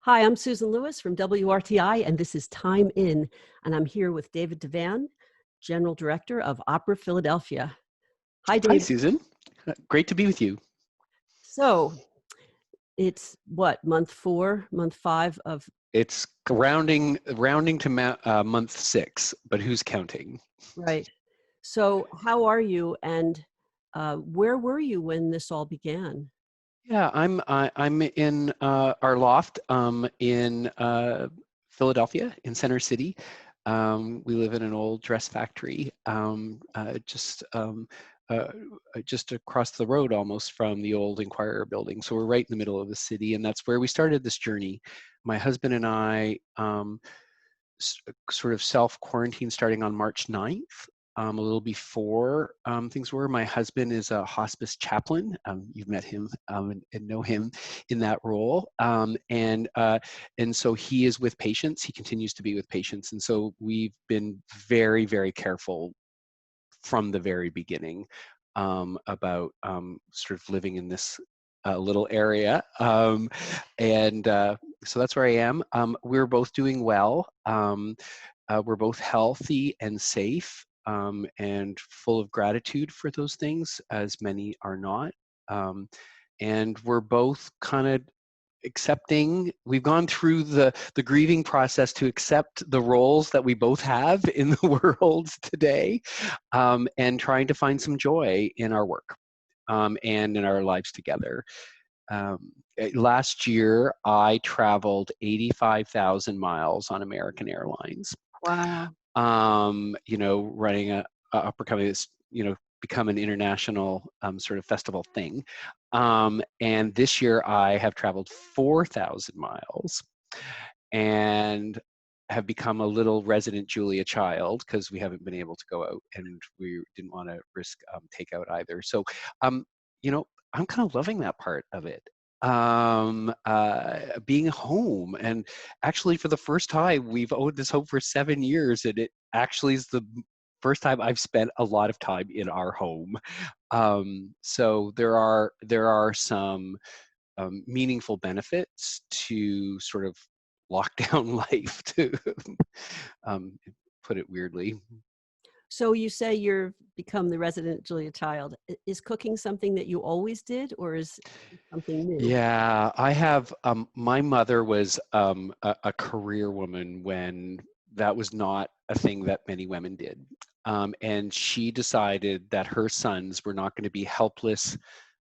Hi, I'm Susan Lewis from WRTI, and this is Time In, and I'm here with David Devan, General Director of Opera Philadelphia. Hi, Hi, David. Susan. Great to be with you. So it's what, month 4, month 5 of, It's rounding to month 6, but who's counting? right. So how are you, and where were you when this all began? Yeah, I'm in our loft in Philadelphia, in Center City. We live in an old dress factory, uh, just across the road almost from the old Inquirer building. So we're right in the middle of the city, and that's where we started this journey. My husband and I sort of self-quarantine starting on March 9th, a little before things were. My husband is a hospice chaplain. You've met him and know him in that role. And so he is with patients. He continues to be with patients. And so we've been very, very careful from the very beginning about sort of living in this little area. So that's where I am. We're both doing well. We're both healthy and safe and full of gratitude for those things, as many are not. And we're both kind of accepting. We've gone through the grieving process to accept the roles that we both have in the world today, and trying to find some joy in our work and in our lives together. Last year, I traveled 85,000 miles on American Airlines. Wow. Running a opera company that's, become an international sort of festival thing. And this year I have traveled 4,000 miles and have become a little resident Julia child because we haven't been able to go out and we didn't want to risk takeout either. So, I'm kind of loving that part of it. Being home, and actually for the first time, we've owned this home for 7 years, and it actually is the first time I've spent a lot of time in our home. So there are some meaningful benefits to sort of lockdown life, to um, put it weirdly. So you say you've become the resident Julia Child. Is cooking something that you always did, or is it something new? Yeah, I have. My mother was a career woman when that was not a thing that many women did. And she decided that her sons were not going to be helpless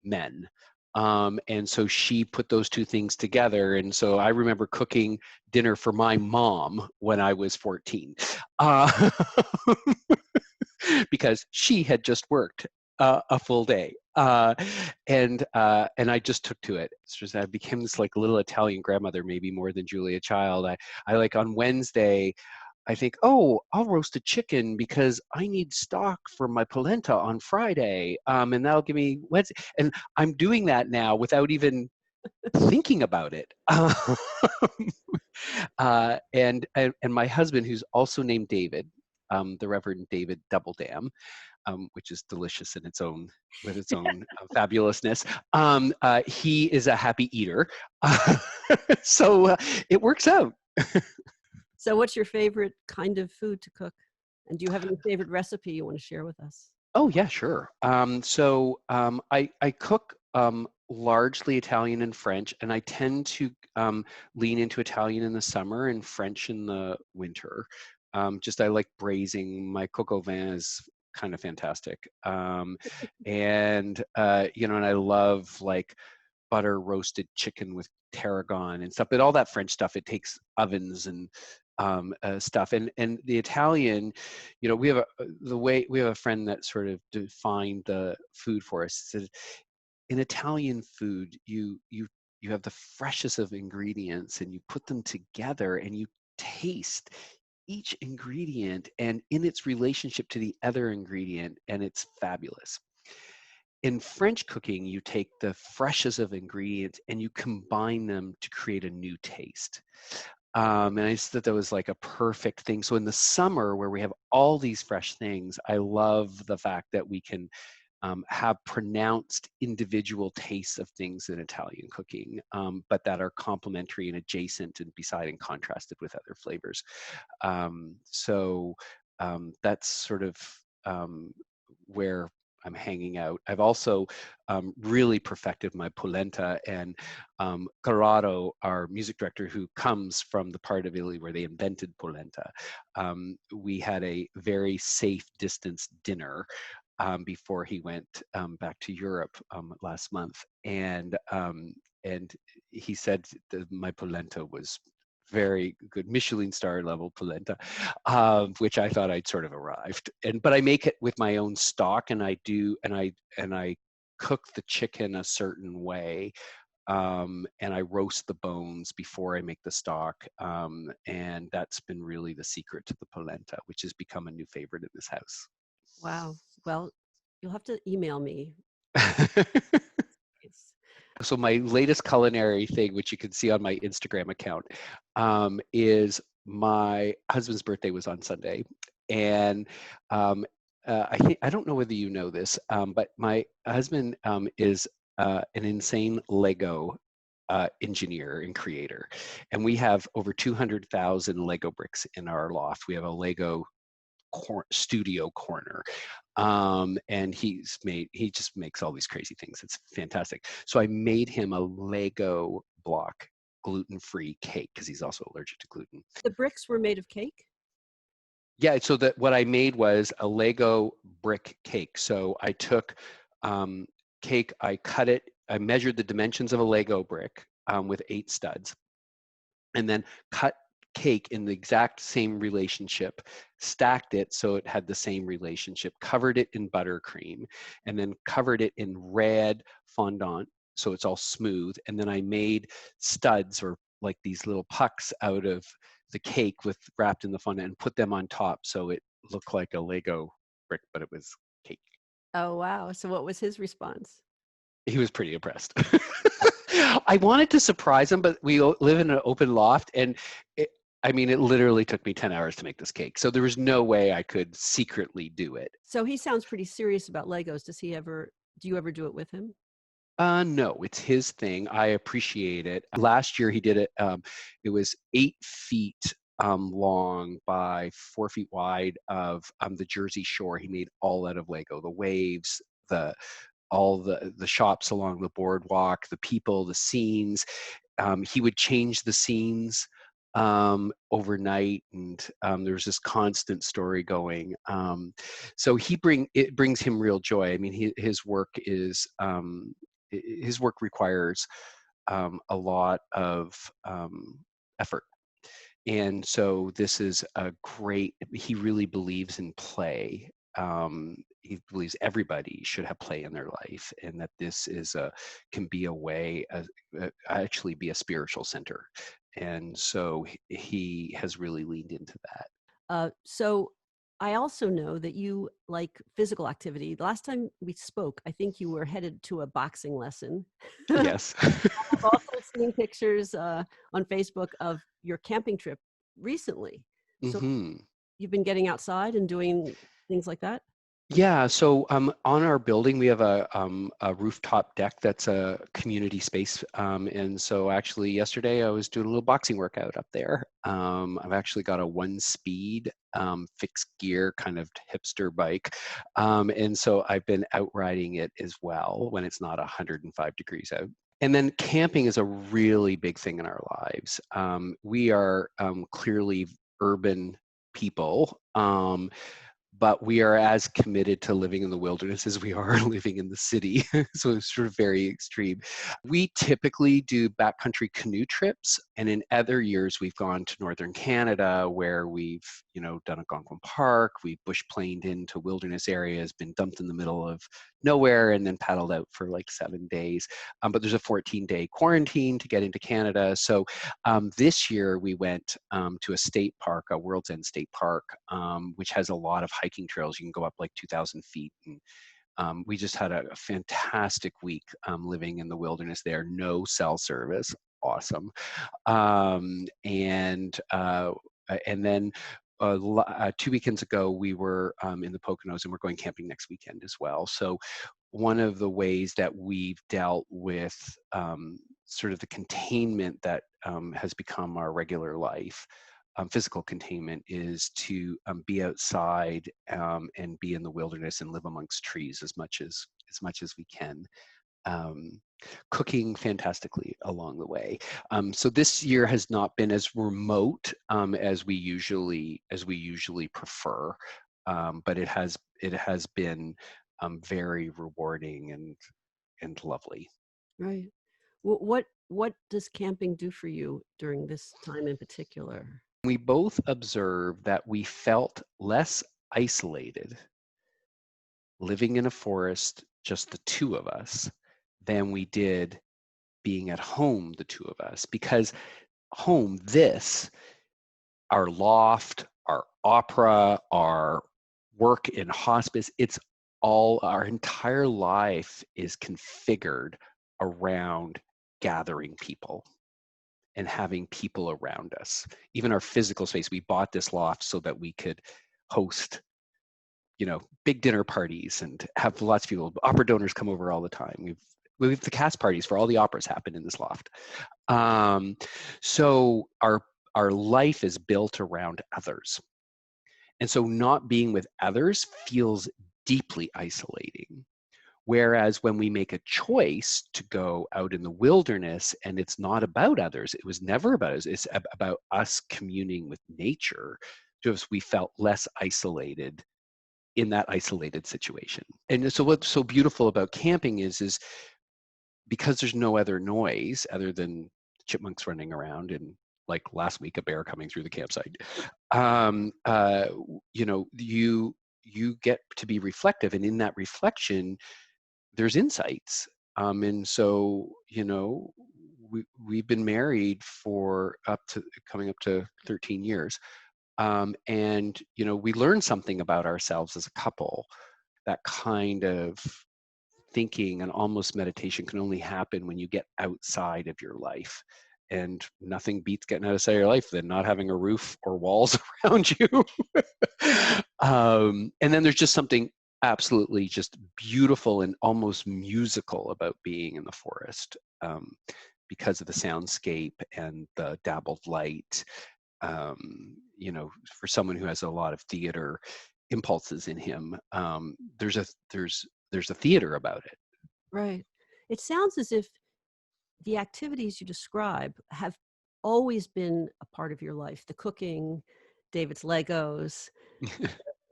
men. And so she put those two things together. And so I remember cooking dinner for my mom when I was 14. Uh, because she had just worked a full day. And I just took to it. It's just I became this like little Italian grandmother, maybe more than Julia Child. I like on Wednesday, I think, oh, I'll roast a chicken because I need stock for my polenta on Friday, and that'll give me Wednesday. And I'm doing that now without even thinking about it. And my husband, who's also named David, the Reverend David Doubledam, which is delicious in its own with its own fabulousness. He is a happy eater, so it works out. So what's your favorite kind of food to cook? And do you have any favorite recipe you want to share with us? Oh yeah, sure. I cook largely Italian and French, and I tend to lean into Italian in the summer and French in the winter. Just I like braising. My coq au vin is kind of fantastic, and I love like butter roasted chicken with tarragon and stuff. But all that French stuff, it takes ovens and stuff. And the Italian, we have we have a friend that sort of defined the food for us. Said in Italian food, you have the freshest of ingredients, and you put them together, and you taste each ingredient and in its relationship to the other ingredient, and it's fabulous. In French cooking, you take the freshest of ingredients and you combine them to create a new taste. And I just thought that was like a perfect thing. So in the summer, where we have all these fresh things, I love the fact that we can have pronounced individual tastes of things in Italian cooking, but that are complementary and adjacent and beside and contrasted with other flavors. That's sort of where I'm hanging out. I've also really perfected my polenta, and Corrado, our music director, who comes from the part of Italy where they invented polenta, we had a very safe distance dinner before he went back to Europe last month, and he said that my polenta was very good, Michelin star level polenta, which I thought I'd sort of arrived. But I make it with my own stock, and I cook the chicken a certain way, and I roast the bones before I make the stock, and that's been really the secret to the polenta, which has become a new favorite in this house. Wow. Well, you'll have to email me. It's, So my latest culinary thing, which you can see on my Instagram account, is my husband's birthday was on Sunday, and I don't know whether you know this, but my husband is an insane Lego engineer and creator, and we have over 200,000 Lego bricks in our loft. We have a Lego studio corner, and he just makes all these crazy things. It's fantastic. So I made him a Lego block gluten-free cake because he's also allergic to gluten. the bricks were made of cake? Yeah, so that what I made was a Lego brick cake. So I took cake, I cut it, I measured the dimensions of a Lego brick with 8 studs, and then cut cake in the exact same relationship, stacked it so it had the same relationship, covered it in buttercream, and then covered it in red fondant so it's all smooth. And then I made studs, or like these little pucks, out of the cake with wrapped in the fondant, and put them on top so it looked like a Lego brick, but it was cake. Oh, wow. So what was his response? He was pretty impressed. I wanted to surprise him, but we live in an open loft, and I mean, it literally took me 10 hours to make this cake. So there was no way I could secretly do it. So he sounds pretty serious about Legos. Do you ever do it with him? No, it's his thing. I appreciate it. Last year he did it. It was 8 feet long by 4 feet wide of the Jersey Shore. He made all out of Lego. The waves, all the shops along the boardwalk, the people, the scenes. He would change the scenes overnight, and there was this constant story going. So it brings him real joy. I mean, his work requires a lot of effort. And so this is he really believes in play. He believes everybody should have play in their life, and that this can be a way, actually be a spiritual center. And so he has really leaned into that. So I also know that you like physical activity. The last time we spoke, I think you were headed to a boxing lesson. I've Yes. also seen pictures on Facebook of your camping trip recently. So Hmm. you've been getting outside and doing things like that? Yeah, so on our building, we have a rooftop deck that's a community space. And so actually yesterday I was doing a little boxing workout up there. I've actually got a 1-speed fixed gear kind of hipster bike. And so I've been out riding it as well when it's not 105 degrees out. And then camping is a really big thing in our lives. We are clearly urban people. But we are as committed to living in the wilderness as we are living in the city. So it's sort of very extreme. We typically do backcountry canoe trips, and in other years we've gone to northern Canada, where we've done Algonquin Park. We've bush planed into wilderness areas, been dumped in the middle of nowhere, and then paddled out for like 7 days. But there's a 14-day quarantine to get into Canada. So this year we went to a state park, a World's End State Park, which has a lot of hiking trails. You can go up like 2,000 feet. And we just had a fantastic week living in the wilderness there. No cell service. Awesome. And then 2 weekends ago, we were in the Poconos, and we're going camping next weekend as well. So one of the ways that we've dealt with sort of the containment that has become our regular life, physical containment, is to be outside and be in the wilderness and live amongst trees as much as we can. Um, Cooking fantastically along the way. So this year has not been as remote as we usually prefer, but it has been very rewarding and lovely. Right. What does camping do for you during this time in particular? We both observed that we felt less isolated living in a forest, just the two of us, than we did being at home, the two of us. Because home, our loft, our opera, our work in hospice, it's all, our entire life is configured around gathering people and having people around us. Even our physical space, we bought this loft so that we could host, big dinner parties and have lots of people. Opera donors come over all the time. We've the cast parties for all the operas happen in this loft. So our life is built around others. And so not being with others feels deeply isolating. Whereas when we make a choice to go out in the wilderness, and it's not about others, it was never about us, it's about us communing with nature, because we felt less isolated in that isolated situation. And so what's so beautiful about camping is because there's no other noise other than chipmunks running around and, like last week, a bear coming through the campsite. You get to be reflective, and in that reflection, there's insights. And so, we've been married for coming up to 13 years. And, we learned something about ourselves as a couple. That kind of thinking and almost meditation can only happen when you get outside of your life. And nothing beats getting outside your life than not having a roof or walls around you. And then there's just something absolutely just beautiful and almost musical about being in the forest, because of the soundscape and the dabbled light. For someone who has a lot of theater impulses in him, there's a theater about it. Right. It sounds as if the activities you describe have always been a part of your life. The cooking, David's Legos,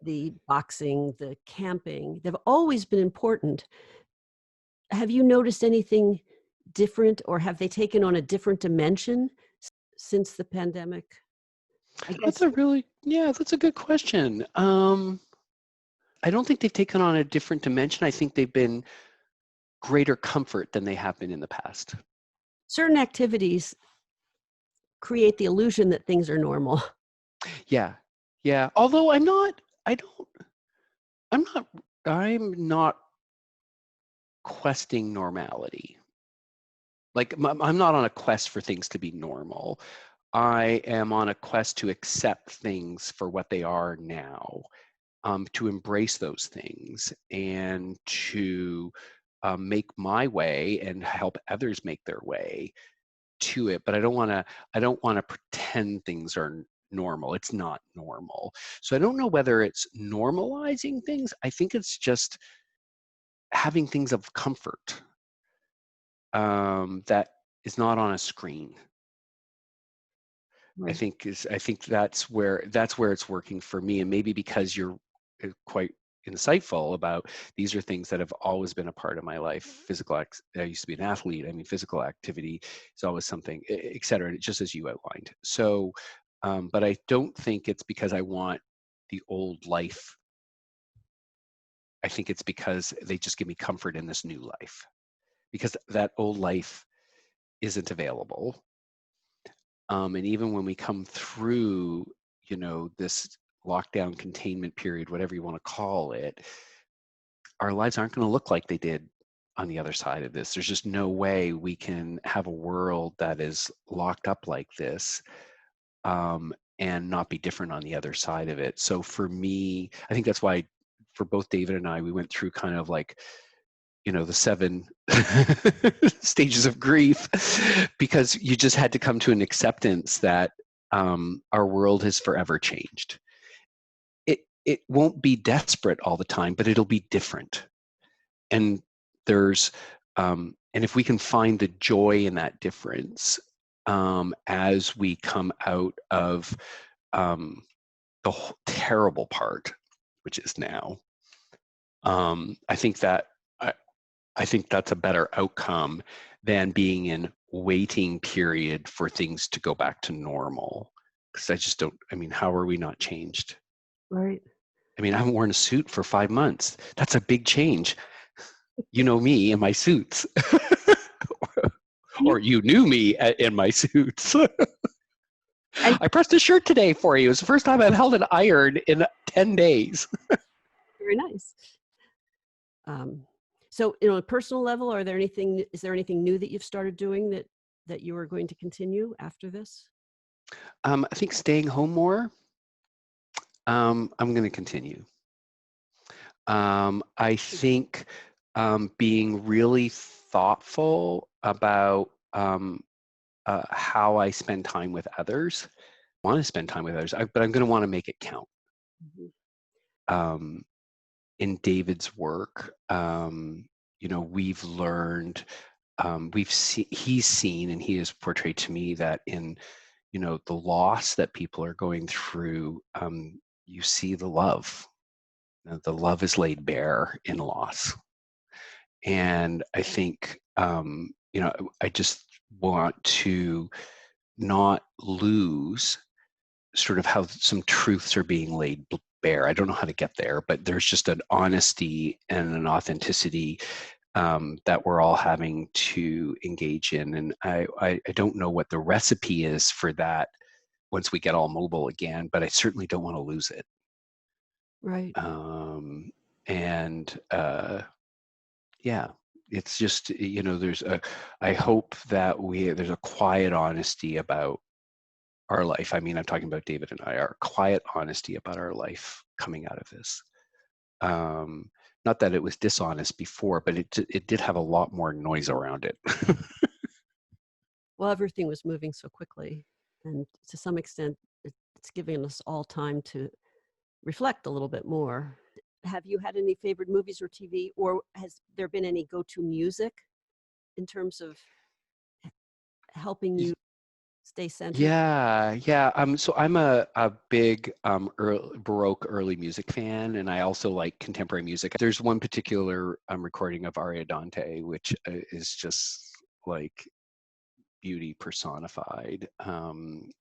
the boxing, the camping, they've always been important. Have you noticed anything different, or have they taken on a different dimension since the pandemic? I guess That's a good question. I don't think they've taken on a different dimension. I think they've been greater comfort than they have been in the past. certain activities create the illusion that things are normal. Yeah. Yeah. Although I'm not questing normality. Like, I'm not on a quest for things to be normal. I am on a quest to accept things for what they are now, to embrace those things, and to make my way and help others make their way to it. But I don't want to pretend things are normal. It's not normal. So I don't know whether it's normalizing things. I think it's just having things of comfort, that is not on a screen. I Right. think that's where it's working for me. And maybe because you're quite insightful about, these are things that have always been a part of my life. I used to be an athlete. I mean, physical activity is always something, et cetera, just as you outlined. So, but I don't think it's because I want the old life. I think it's because they just give me comfort in this new life, because that old life isn't available. And even when we come through, this lockdown containment period, whatever you want to call it, our lives aren't going to look like they did on the other side of this. There's just no way we can have a world that is locked up like this, and not be different on the other side of it. So for me, I think that's why for both David and I, we went through kind of like, the 7 stages of grief, because you just had to come to an acceptance that our world has forever changed. It won't be desperate all the time, but it'll be different. And there's and if we can find the joy in that difference, as we come out of the terrible part, which is now, I think that I think that's a better outcome than being in waiting period for things to go back to normal. Because I just don't. I mean, how are we not changed? Right. I mean, I haven't worn a suit for 5 months. That's a big change. You know me in my suits. And you Or you knew me in my suits. and I pressed a shirt today for you. It's the first time I've held an iron in 10 days. very nice. So, on a personal level, is there anything new that you've started doing that you are going to continue after this? I think staying home more, I'm going to continue. I think being really thoughtful about how I spend time with others. I want to spend time with others, but I'm going to want to make it count. Mhm. In David's work, we've learned, he's seen, and he has portrayed to me that in, the loss that people are going through, you see the love. The love is laid bare in loss. And I think, I just want to not lose sort of how some truths are being laid bare. I don't know how to get there, but there's just an honesty and an authenticity that we're all having to engage in. And I don't know what the recipe is for that once we get all mobile again, but I certainly don't want to lose it. Right. And yeah, it's just, I hope that there's a quiet honesty about our life. I mean, I'm talking about David and I, our quiet honesty about our life coming out of this. Not that it was dishonest before, but it did have a lot more noise around it. Well, everything was moving so quickly, and to some extent, it's giving us all time to reflect a little bit more. Have you had any favorite movies or TV, or has there been any go-to music in terms of helping you stay centered? Yeah, yeah. So I'm a big Baroque early music fan, and I also like contemporary music. There's one particular recording of Ariadante, which is just like beauty personified.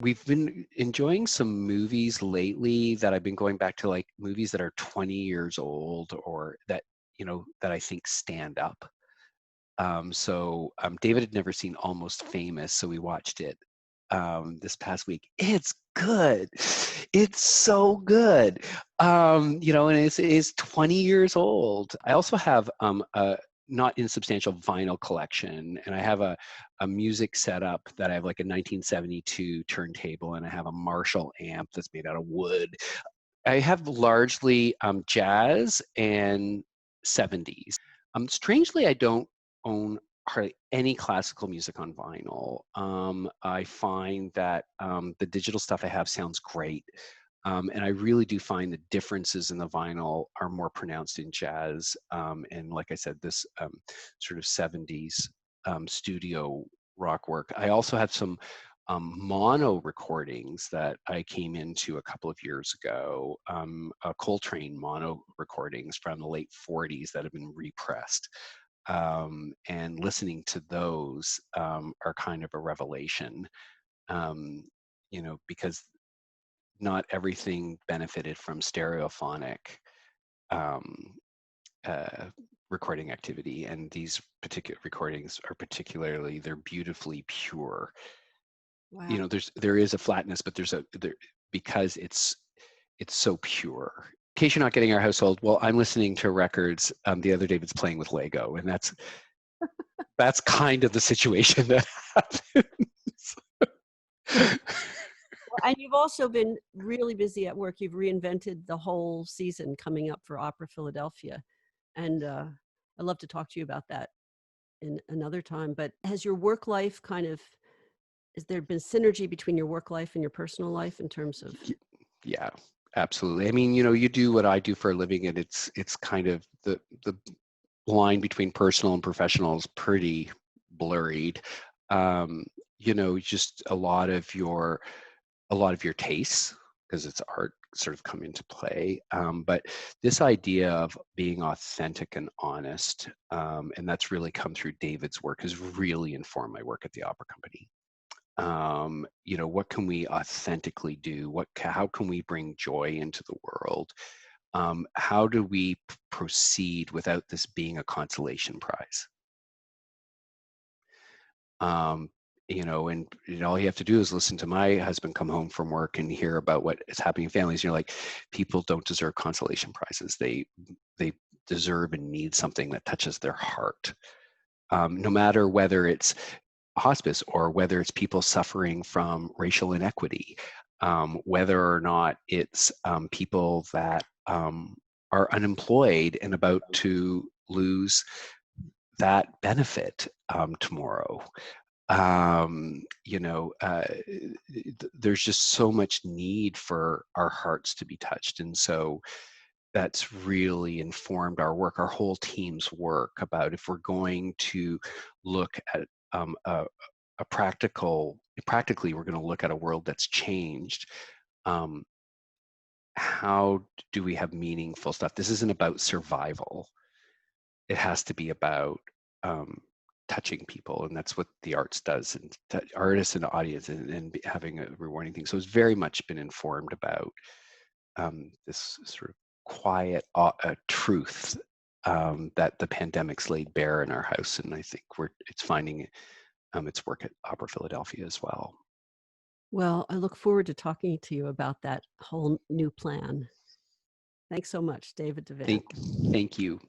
We've been enjoying some movies lately that I've been going back to, like movies that are 20 years old, or that that I think stand up. So David had never seen Almost Famous, so we watched it this past week. It's good. It's so good. And it's 20 years old. I also have a not insubstantial vinyl collection, and I have a music setup that I have, like a 1972 turntable, and I have a Marshall amp that's made out of wood. I have largely jazz and 70s. Strangely, I don't own hardly any classical music on vinyl. I find that the digital stuff I have sounds great. And I really do find the differences in the vinyl are more pronounced in jazz. And like I said, this sort of 70s studio rock work. I also have some mono recordings that I came into a couple of years ago, Coltrane mono recordings from the late 40s that have been repressed. And listening to those are kind of a revelation, because not everything benefited from stereophonic um, recording activity, and these particular recordings are they're beautifully pure. Wow. There is a flatness, but because it's so pure. In case you're not getting our household, well, I'm listening to records. The other David's playing with Lego, and that's kind of the situation that happens. Well, And you've also been really busy at work. You've reinvented the whole season coming up for Opera Philadelphia, and I'd love to talk to you about that in another time. But has your work life kind of has there been synergy between your work life and your personal life in terms of Y- Yeah, absolutely. I mean, you know, you do what I do for a living, and it's kind of the line between personal and professional is pretty blurred. Um, you know, just a lot of your tastes, because it's art, sort of come into play. But this idea of being authentic and honest, and that's really come through David's work, has really informed my work at the opera company. You know, what can we authentically do? How can we bring joy into the world? How do we proceed without this being a consolation prize? Um, you know, and you know, all you have to do is listen to my husband come home from work and hear about what is happening in families. You're like, people don't deserve consolation prizes. They deserve and need something that touches their heart. No matter whether it's hospice or whether it's people suffering from racial inequity, whether or not it's people that are unemployed and about to lose that benefit tomorrow. You know, there's just so much need for our hearts to be touched. And so that's really informed our work, our whole team's work, about if we're going to look at a practically, we're going to look at a world that's changed. Um, how do we have meaningful stuff? This isn't about survival. It has to be about um, touching people, and that's what the arts does, and artists and audience, and having a rewarding thing. So it's very much been informed about this sort of quiet truth that the pandemic's laid bare in our house, and I think it's finding its work at Opera Philadelphia as well. well, I look forward to talking to you about that whole new plan. Thanks so much, David Devan. Thank, thank you.